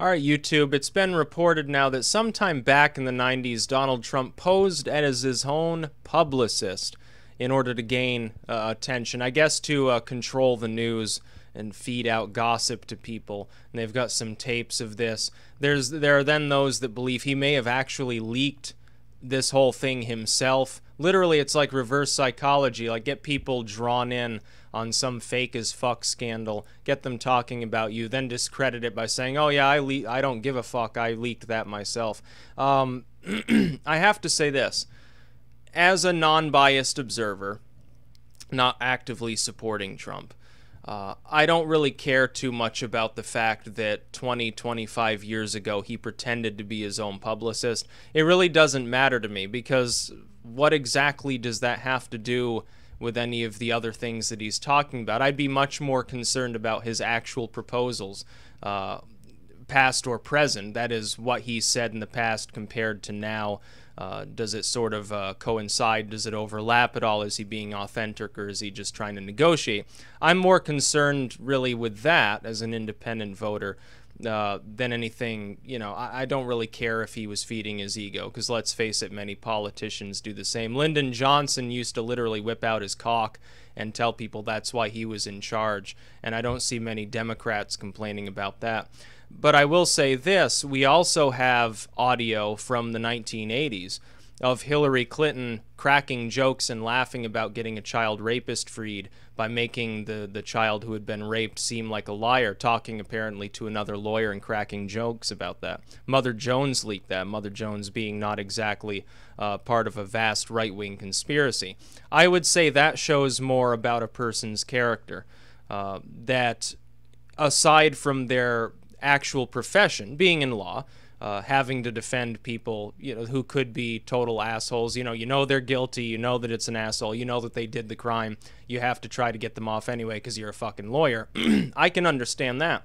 All right, YouTube, it's been reported now that sometime back in the 90s, Donald Trump posed as his own publicist in order to gain attention, I guess to control the news and feed out gossip to people. And they've got some tapes of this. There are then those that believe he may have actually leaked this whole thing himself. Literally, it's like reverse psychology, like get people drawn in on some fake as fuck scandal, get them talking about you, then discredit it by saying, oh yeah, I don't give a fuck, I leaked that myself. I have to say this, as a non-biased observer, not actively supporting Trump, I don't really care too much about the fact that 25 years ago he pretended to be his own publicist. It really doesn't matter to me, because what exactly does that have to do with any of the other things that he's talking about? I'd be much more concerned about his actual proposals, past or present. That is, what he said in the past compared to now. Does it sort of coincide? Does it overlap at all? Is he being authentic, or is he just trying to negotiate? I'm more concerned really with that as an independent voter than anything. You know, I don't really care if he was feeding his ego, because let's face it, many politicians do the same. Lyndon Johnson used to literally whip out his cock and tell people that's why he was in charge, and I don't see many Democrats complaining about that. But I will say this, we also have audio from the 1980s of Hillary Clinton cracking jokes and laughing about getting a child rapist freed by making the child who had been raped seem like a liar, talking apparently to another lawyer and cracking jokes about that. Mother Jones leaked that, Mother Jones being not exactly part of a vast right-wing conspiracy. I would say that shows more about a person's character, that aside from their actual profession, being in law, having to defend people, you know, who could be total assholes. You know they're guilty, you know that it's an asshole, you know that they did the crime, you have to try to get them off anyway because you're a fucking lawyer. I can understand that.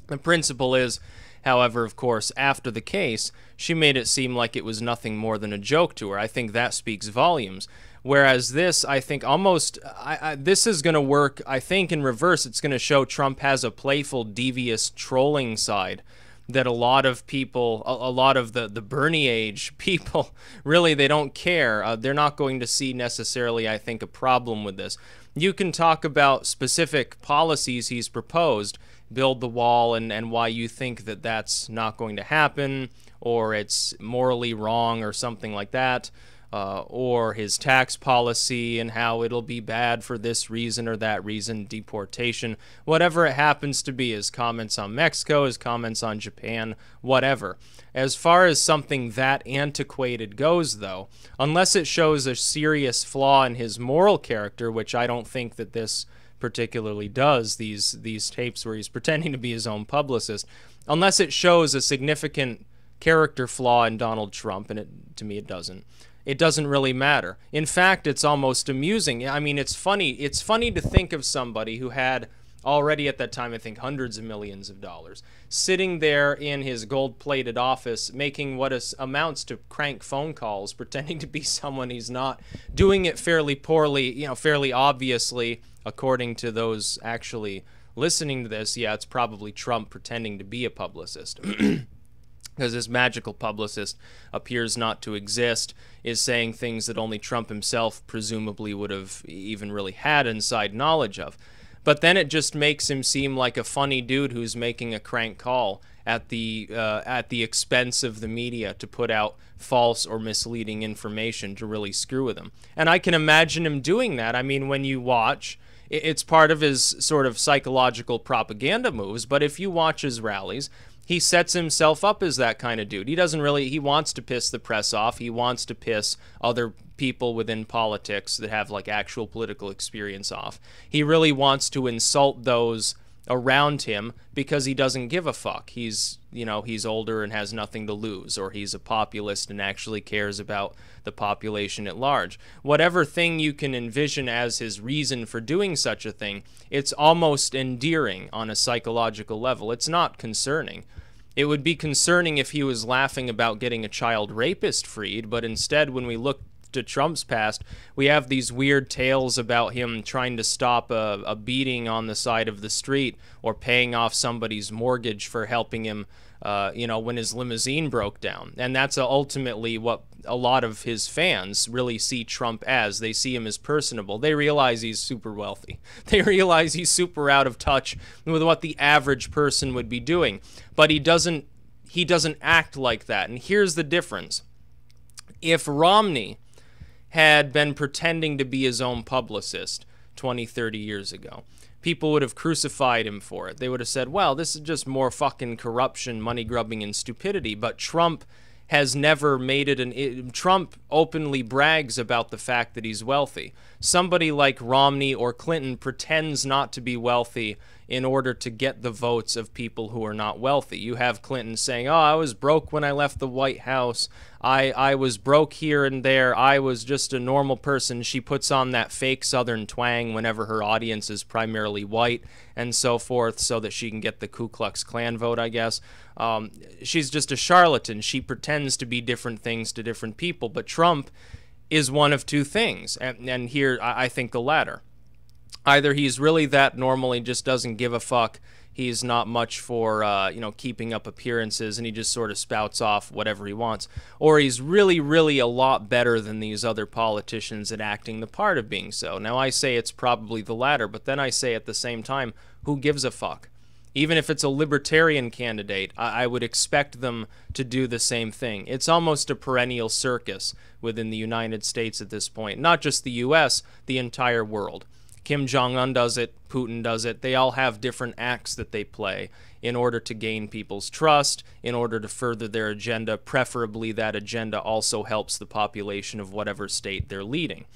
The principle is, however, of course, after the case, she made it seem like it was nothing more than a joke to her. I think that speaks volumes. Whereas this, I think almost, this is going to work, I think, in reverse. It's going to show Trump has a playful, devious, trolling side that a lot of people, a lot of the Bernie age people, really, they don't care. They're not going to see necessarily, I think, a problem with this. You can talk about specific policies he's proposed, build the wall, and why you think that that's not going to happen, or it's morally wrong or something like that. Or his tax policy and how it'll be bad for this reason or that reason, deportation, whatever it happens to be, his comments on Mexico, his comments on Japan, whatever. As far as something that antiquated goes, though, unless it shows a serious flaw in his moral character, which I don't think that this particularly does, these tapes where he's pretending to be his own publicist, unless it shows a significant character flaw in Donald Trump, and to me it doesn't. It doesn't really matter. In fact, it's almost amusing. I mean, it's funny. It's funny to think of somebody who had already at that time, I think, hundreds of millions of dollars, sitting there in his gold-plated office, making what amounts to crank phone calls, pretending to be someone he's not, doing it fairly poorly, you know, fairly obviously, according to those actually listening to this. Yeah, it's probably Trump pretending to be a publicist. Because this magical publicist appears not to exist, is saying things that only Trump himself presumably would have even really had inside knowledge of. But then it just makes him seem like a funny dude who's making a crank call at the expense of the media to put out false or misleading information to really screw with him. And I can imagine him doing that. I mean, when you watch, it's part of his sort of psychological propaganda moves, but if you watch his rallies, he sets himself up as that kind of dude. He doesn't really, he wants to piss the press off. He wants to piss other people within politics that have like actual political experience off. He really wants to insult those around him because he doesn't give a fuck. He's, you know, he's older and has nothing to lose, or he's a populist and actually cares about the population at large. Whatever thing you can envision as his reason for doing such a thing, it's almost endearing on a psychological level. It's not concerning. It would be concerning if he was laughing about getting a child rapist freed, but instead when we look to Trump's past, we have these weird tales about him trying to stop a beating on the side of the street or paying off somebody's mortgage for helping him, when his limousine broke down. And that's ultimately what a lot of his fans really see Trump as. They see him as personable. They realize he's super wealthy. They realize he's super out of touch with what the average person would be doing. But he doesn't act like that. And here's the difference. If Romney had been pretending to be his own publicist 20, 30 years ago, people would have crucified him for it. They would have said, well, this is just more fucking corruption, money grubbing, and stupidity. But Trump has never made it Trump openly brags about the fact that he's wealthy. Somebody like Romney or Clinton pretends not to be wealthy in order to get the votes of people who are not wealthy. You have Clinton saying, oh, I was broke when I left the White House. I was broke here and there. I was just a normal person. She puts on that fake Southern twang whenever her audience is primarily white and so forth so that she can get the Ku Klux Klan vote, I guess. She's just a charlatan. She pretends to be different things to different people. But Trump is one of two things. And here, I think the latter. Either he's really that normal, he just doesn't give a fuck, he's not much for, keeping up appearances, and he just sort of spouts off whatever he wants. Or he's really, really a lot better than these other politicians at acting the part of being so. Now, I say it's probably the latter, but then I say at the same time, who gives a fuck? Even if it's a libertarian candidate, I would expect them to do the same thing. It's almost a perennial circus within the United States at this point. Not just the U.S., the entire world. Kim Jong-un does it, Putin does it. They all have different acts that they play in order to gain people's trust, in order to further their agenda. Preferably that agenda also helps the population of whatever state they're leading.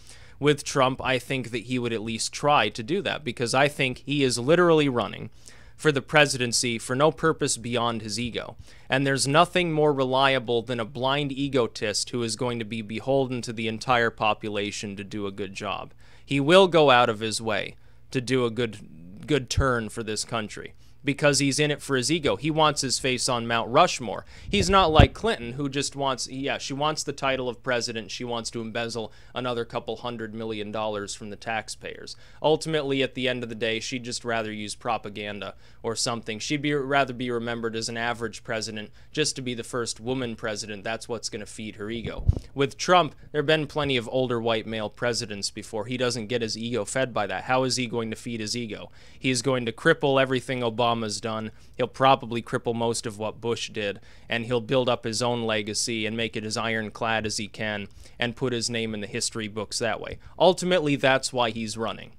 With Trump, I think that he would at least try to do that, because I think he is literally running for the presidency for no purpose beyond his ego. And there's nothing more reliable than a blind egotist who is going to be beholden to the entire population to do a good job. He will go out of his way to do a good turn for this country because he's in it for his ego. He wants his face on Mount Rushmore. He's not like Clinton, who just wants, she wants the title of president. She wants to embezzle another couple $100 million from the taxpayers. Ultimately, at the end of the day, she'd just rather use propaganda or something. She'd rather be remembered as an average president just to be the first woman president. That's what's going to feed her ego. With Trump, there have been plenty of older white male presidents before. He doesn't get his ego fed by that. How is he going to feed his ego? He's going to cripple everything Obama's done. He'll probably cripple most of what Bush did, and he'll build up his own legacy and make it as ironclad as he can and put his name in the history books that way. Ultimately, that's why he's running.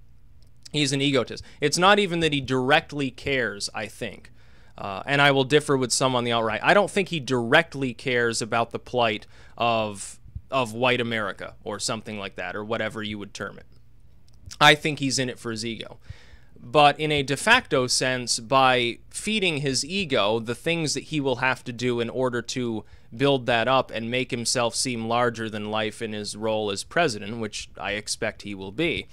He's an egotist. It's not even that he directly cares, I think. And I will differ with some on the outright. I don't think he directly cares about the plight of white America or something like that, or whatever you would term it. I think he's in it for his ego. But in a de facto sense, by feeding his ego the things that he will have to do in order to build that up and make himself seem larger than life in his role as president, which I expect he will be,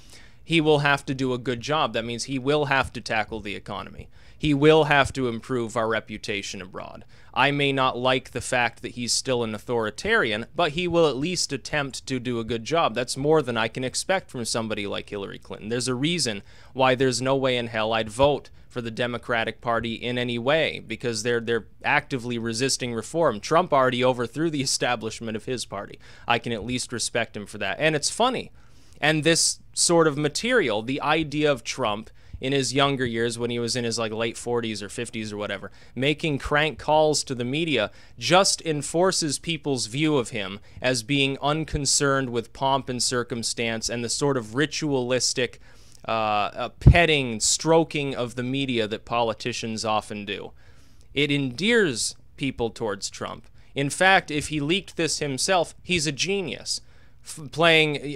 he will have to do a good job. That means he will have to tackle the economy. He will have to improve our reputation abroad. I may not like the fact that he's still an authoritarian, but he will at least attempt to do a good job. That's more than I can expect from somebody like Hillary Clinton. There's a reason why there's no way in hell I'd vote for the Democratic Party in any way, because they're actively resisting reform. Trump already overthrew the establishment of his party. I can at least respect him for that. And it's funny. And this sort of material, the idea of Trump in his younger years when he was in his late 40s or 50s or whatever, making crank calls to the media, just enforces people's view of him as being unconcerned with pomp and circumstance and the sort of ritualistic petting, stroking of the media that politicians often do. It endears people towards Trump. In fact, if he leaked this himself, he's a genius. People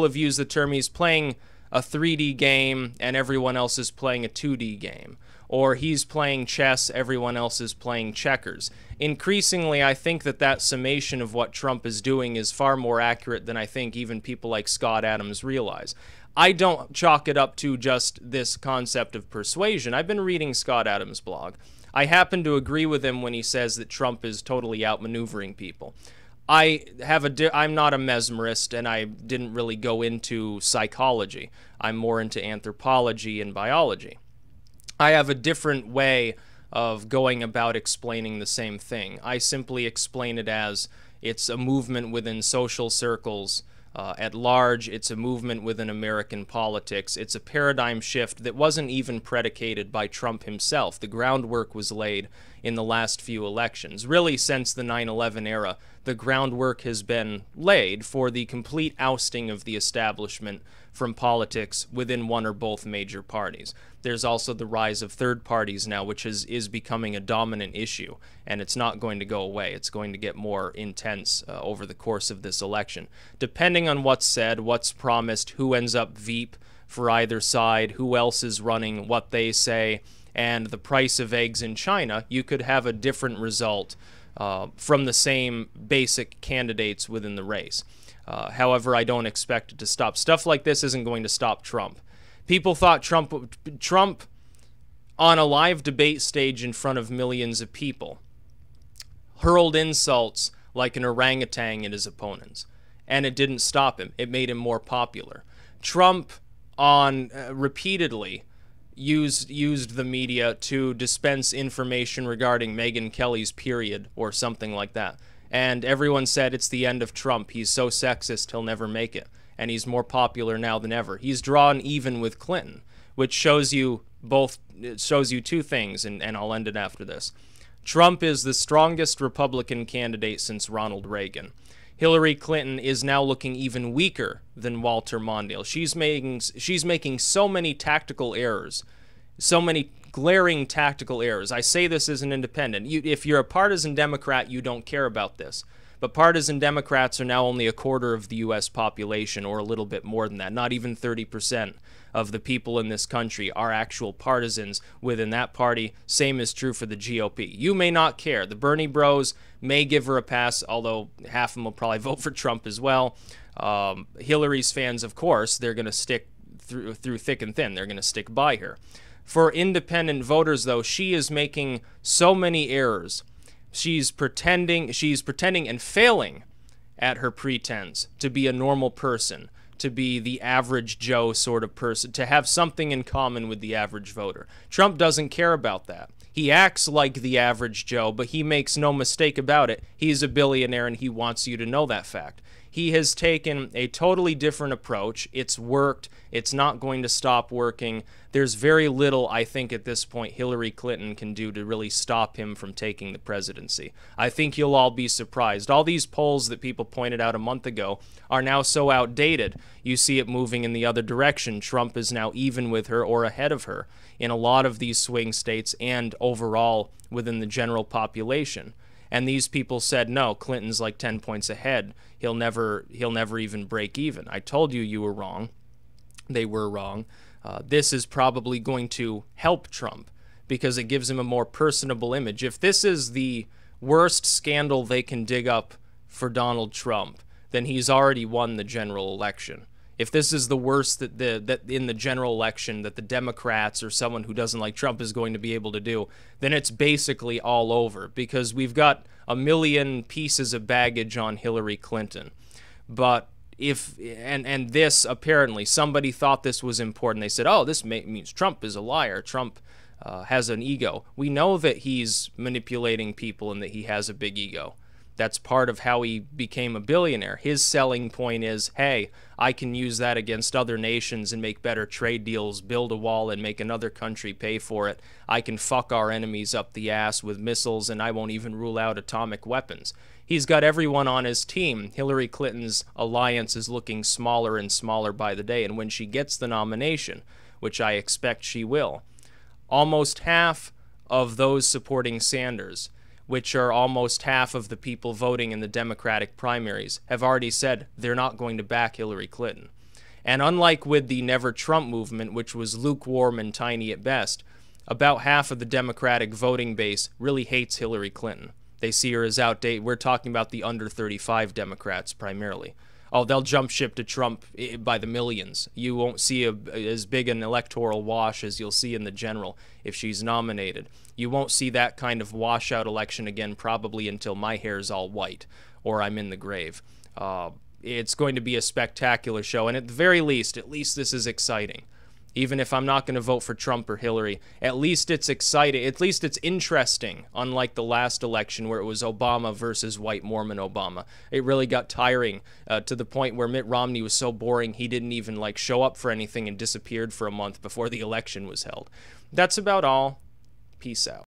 have used the term he's playing a 3D game and everyone else is playing a 2D game. Or he's playing chess, everyone else is playing checkers. Increasingly, I think that summation of what Trump is doing is far more accurate than I think even people like Scott Adams realize. I don't chalk it up to just this concept of persuasion. I've been reading Scott Adams' blog. I happen to agree with him when he says that Trump is totally outmaneuvering people. I'm not a mesmerist, and I didn't really go into psychology. I'm more into anthropology and biology. I have a different way of going about explaining the same thing. I simply explain it as it's a movement within social circles at large. It's a movement within American politics. It's a paradigm shift that wasn't even predicated by Trump himself. The groundwork was laid in the last few elections. Really, since the 9/11 era, the groundwork has been laid for the complete ousting of the establishment from politics within one or both major parties. There's also the rise of third parties now, which is becoming a dominant issue, and it's not going to go away. It's going to get more intense over the course of this election. Depending on what's said, what's promised, who ends up Veep for either side, who else is running, what they say, and the price of eggs in China, you could have a different result from the same basic candidates within the race. However, I don't expect it to stop. Stuff like this isn't going to stop Trump. People thought Trump on a live debate stage in front of millions of people hurled insults like an orangutan at his opponents, and it didn't stop him. It made him more popular. Trump repeatedly used the media to dispense information regarding Megyn Kelly's period or something like that. And everyone said it's the end of Trump. He's so sexist, he'll never make it. And he's more popular now than ever. He's drawn even with Clinton, which shows you two things, and I'll end it after this. Trump is the strongest Republican candidate since Ronald Reagan. Hillary Clinton is now looking even weaker than Walter Mondale. She's making so many tactical errors, so many glaring tactical errors. I say this as an independent. If you're a partisan Democrat, you don't care about this. But partisan Democrats are now only a quarter of the U.S. population, or a little bit more than that. Not even 30% of the people in this country are actual partisans within that party. Same is true for the GOP. You may not care. The Bernie bros may give her a pass, although half of them will probably vote for Trump as well. Hillary's fans, of course, they're going to stick through thick and thin. They're going to stick by her. For independent voters, though, she is making so many errors. She's pretending and failing at her pretense to be a normal person, to be the average Joe sort of person, to have something in common with the average voter. Trump doesn't care about that. He acts like the average Joe, but he makes no mistake about it. He's a billionaire, and he wants you to know that fact. He has taken a totally different approach. It's worked. It's not going to stop working. There's very little, I think, at this point Hillary Clinton can do to really stop him from taking the presidency. I think you'll all be surprised. All these polls that people pointed out a month ago are now so outdated. You see it moving in the other direction. Trump is now even with her or ahead of her in a lot of these swing states and overall within the general population. And these people said, no, Clinton's like 10 points ahead. He'll never even break even. I told you you were wrong. They were wrong. This is probably going to help Trump because it gives him a more personable image. If this is the worst scandal they can dig up for Donald Trump, then he's already won the general election. If this is the worst that in the general election that the Democrats or someone who doesn't like Trump is going to be able to do, then it's basically all over because we've got a million pieces of baggage on Hillary Clinton. But and this apparently somebody thought this was important. They said, oh, this means Trump is a liar. Trump has an ego. We know that he's manipulating people and that he has a big ego. That's part of how he became a billionaire. His selling point is, hey, I can use that against other nations and make better trade deals, build a wall and make another country pay for it. I can fuck our enemies up the ass with missiles and I won't even rule out atomic weapons. He's got everyone on his team. Hillary Clinton's alliance is looking smaller and smaller by the day, and when she gets the nomination, which I expect she will, almost half of those supporting Sanders, which are almost half of the people voting in the Democratic primaries, have already said they're not going to back Hillary Clinton. And unlike with the Never Trump movement, which was lukewarm and tiny at best, about half of the Democratic voting base really hates Hillary Clinton. They see her as outdated. We're talking about the under 35 Democrats primarily. Oh, they'll jump ship to Trump by the millions. You won't see as big an electoral wash as you'll see in the general if she's nominated. You won't see that kind of washout election again probably until my hair's all white or I'm in the grave. It's going to be a spectacular show, and at the very least, this is exciting. Even if I'm not going to vote for Trump or Hillary, at least it's exciting. At least it's interesting, unlike the last election where it was Obama versus white Mormon Obama. It really got tiring to the point where Mitt Romney was so boring he didn't even show up for anything and disappeared for a month before the election was held. That's about all. Peace out.